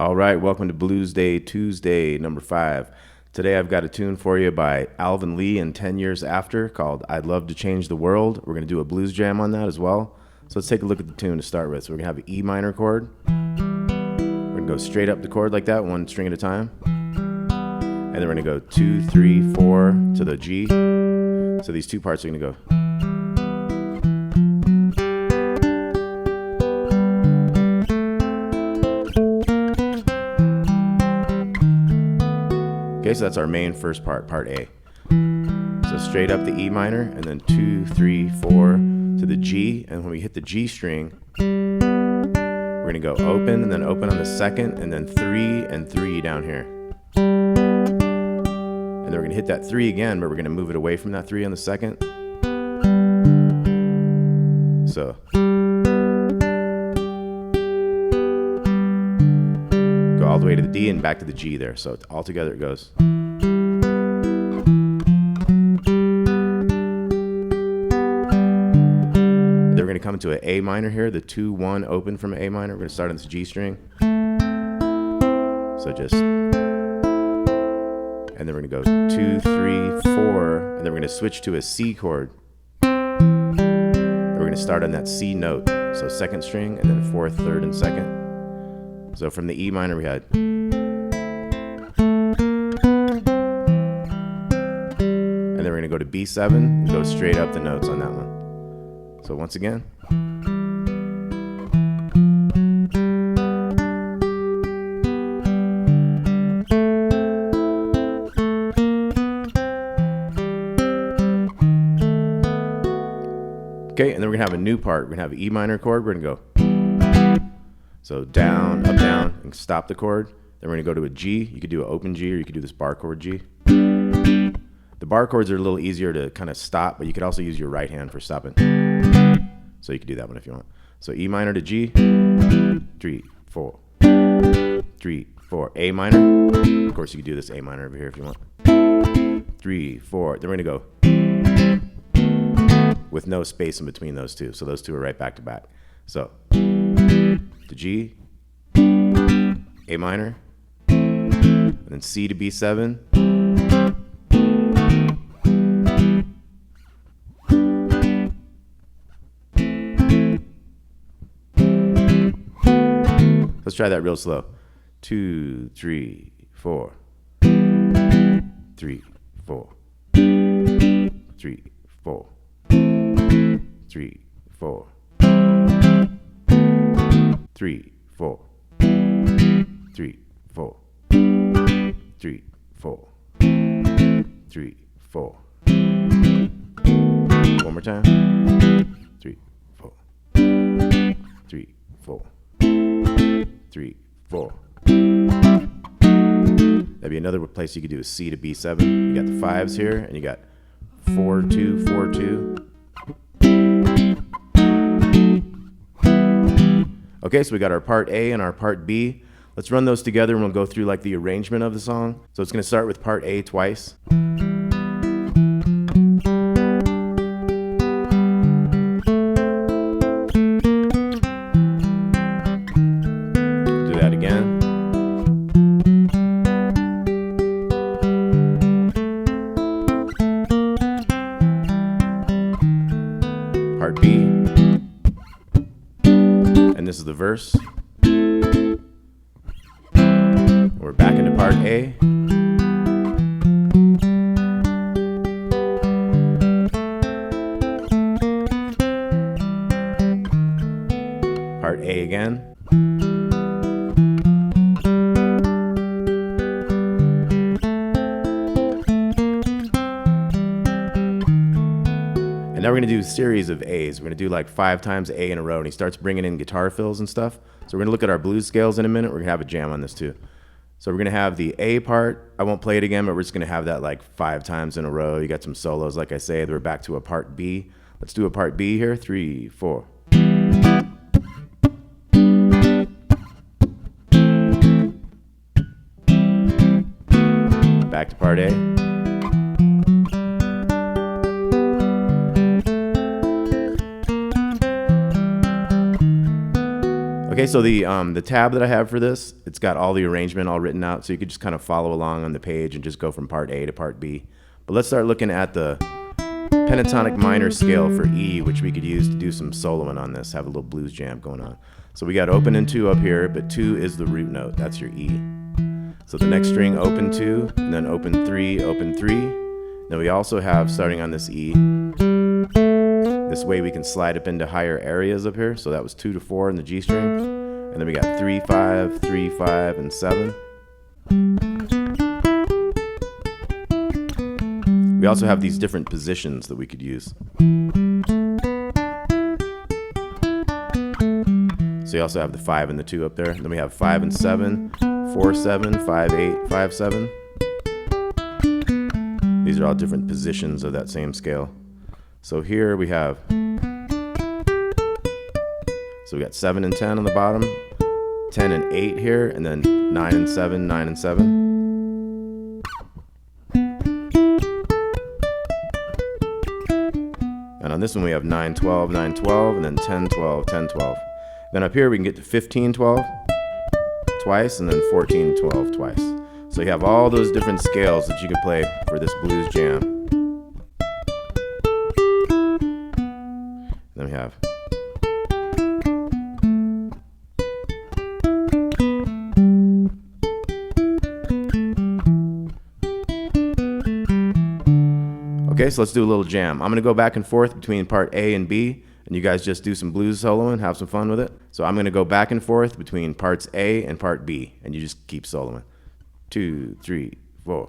All right, welcome to Blues Day Tuesday, number 5. Today I've got a tune for you by Alvin Lee and 10 Years After called I'd Love to Change the World. We're going to do a blues jam on that as well. So let's take a look at the tune to start with. So we're going to have an E minor chord. We're going to go straight up the chord like that, one string at a time. And then we're going to go 2, 3, 4 to the G. So these two parts are going to go. Okay, so that's our main first part, part A. So straight up the E minor, and then 2, 3, 4 to the G, and when we hit the G string, we're gonna go open, and then open on the second, and then 3 and 3 down here. And then we're gonna hit that 3 again, but we're gonna move it away from that 3 on the second. So. All the way to the D and back to the G there. So all together it goes. Then we're going to come to an A minor here, the 2, 1 open from an A minor. We're going to start on this G string. So just, and then we're going to go 2, 3, 4, and then we're going to switch to a C chord. We're going to start on that C note. So second string, and then fourth, third, and second. So from the E minor we had. And then we're going to go to B7 and go straight up the notes on that one. So once again. Okay, and then we're going to have a new part. We're going to have an E minor chord. We're going to go. So down, up, down, and stop the chord. Then we're going to go to a G. You could do an open G, or you could do this bar chord G. The bar chords are a little easier to kind of stop, but you could also use your right hand for stopping. So you could do that one if you want. So E minor to G, 3, 4, 3, 4. A minor. Of course, you could do this A minor over here if you want. 3, 4. Then we're going to go with no space in between those two. So those two are right back to back. So to G, A minor, and then C to B7, let's try that real slow. 2, 3, 4, 3, 4, 3, 4, 3, 4. 3, 4, 3, 4, 3, 4, 3, 4. One more time. 3, 4, 3, 4, 3, 4. That'd be another place you could do a C to B7. You got the 5s here, and you got 4, 2, 4, 2. Okay, so we got our part A and our part B. Let's run those together and we'll go through like the arrangement of the song. So it's going to start with part A twice. Do that again. Part B. And this is the verse. We're back into part A. Part A again. And now we're going to do a series of A's. We're going to do like 5 times A in a row. And he starts bringing in guitar fills and stuff. So we're going to look at our blues scales in a minute. We're going to have a jam on this too. So we're going to have the A part. I won't play it again, but we're just going to have that like 5 times in a row. You got some solos, like I say. We're back to a part B. Let's do a part B here. 3, 4. Back to part A. Okay, so the tab that I have for this, it's got all the arrangement all written out, so you could just kind of follow along on the page and just go from part A to part B. But let's start looking at the pentatonic minor scale for E, which we could use to do some soloing on this, have a little blues jam going on. So we got open and 2 up here, but 2 is the root note. That's your E. So the next string, open 2, and then open 3, open 3. Then we also have, starting on this E, this way we can slide up into higher areas up here. So that was 2 to 4 in the G string. And then we got 3, 5, 3, 5, and 7. We also have these different positions that we could use. So you also have the 5 and the 2 up there. And then we have 5 and 7, 4, 7, 5, 8, 5, 7. These are all different positions of that same scale. So here we have, so we got 7 and 10 on the bottom, 10 and 8 here, and then 9 and 7, 9 and 7. And on this one we have 9, 12, 9, 12, and then 10, 12, 10, 12. Then up here we can get to 15, 12 twice, and then 14, 12 twice. So you have all those different scales that you can play for this blues jam. Then we have okay, so let's do a little jam. I'm going to go back and forth between part A and B, and you guys just do some blues soloing, have some fun with it. So I'm going to go back and forth between parts A and part B, and you just keep soloing. 2, 3, 4.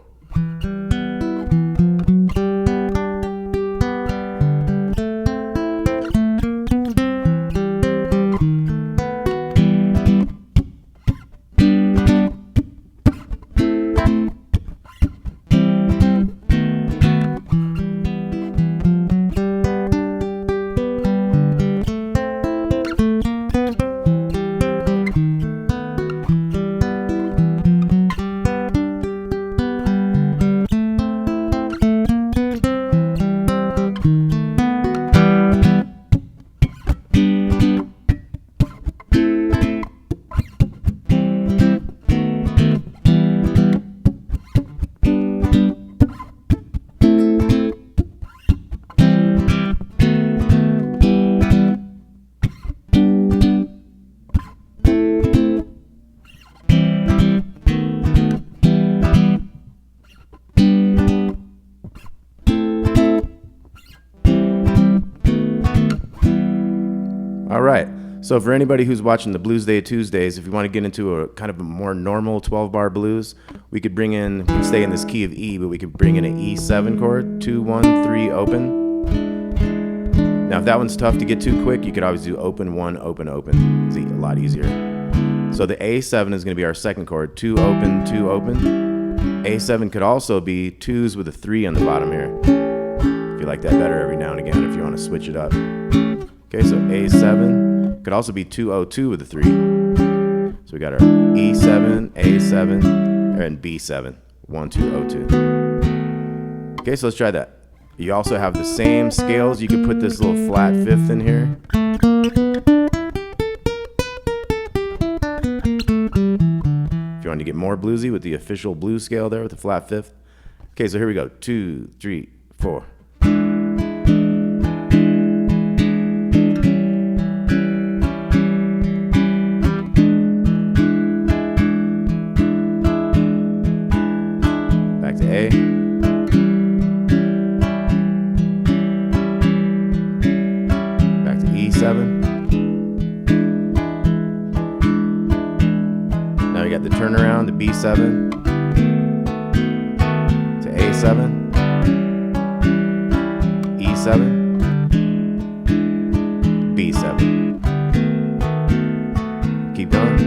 All right, so for anybody who's watching the BLUESDAY Tuesdays, if you want to get into a kind of a more normal 12-bar blues, we could bring in, we stay in this key of E, but we could bring in an E7 chord, 2, 1, 3, open. Now, if that one's tough to get too quick, you could always do open, 1, open, open. It's a lot easier. So the A7 is going to be our second chord, 2, open, 2, open. A7 could also be 2s with a 3 on the bottom here. If you like that better every now and again, if you want to switch it up. Okay, so A7 could also be 202 with a 3. So we got our E7, A7, and B7, 1, 2, 0, 2. Okay, so let's try that. You also have the same scales. You could put this little flat fifth in here. If you want to get more bluesy with the official blues scale there with the flat fifth. Okay, so here we go. 2, 3, 4. Back to A. Back to E7. Now we got the turnaround to B7. To A7. E7. B7. Keep going.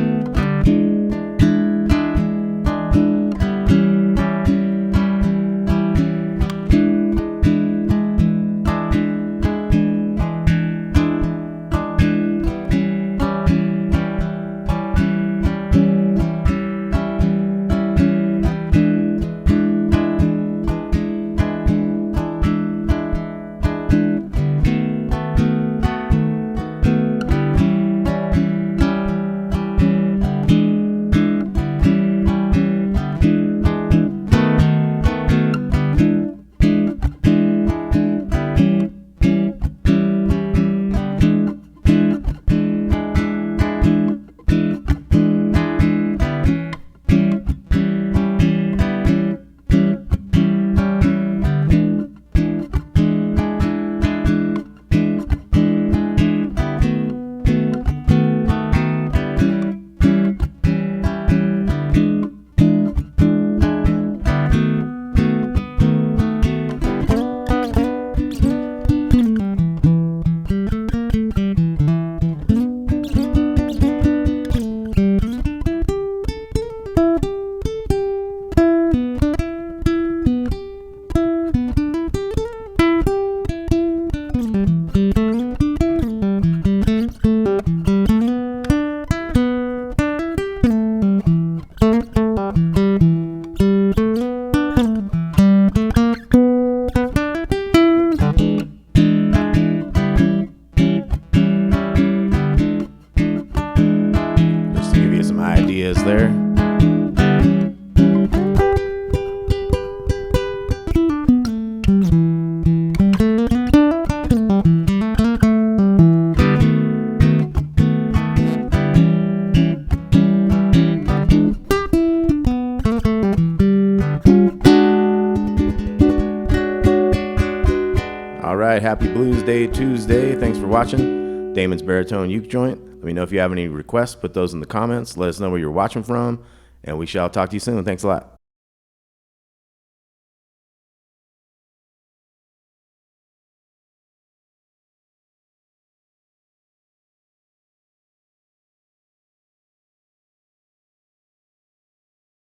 right, happy Blues Day Tuesday. Thanks for watching Damon's Baritone Uke joint. Let me know if you have any requests. Put those in the comments. Let us know where you're watching from, and we shall talk to you soon. Thanks a lot.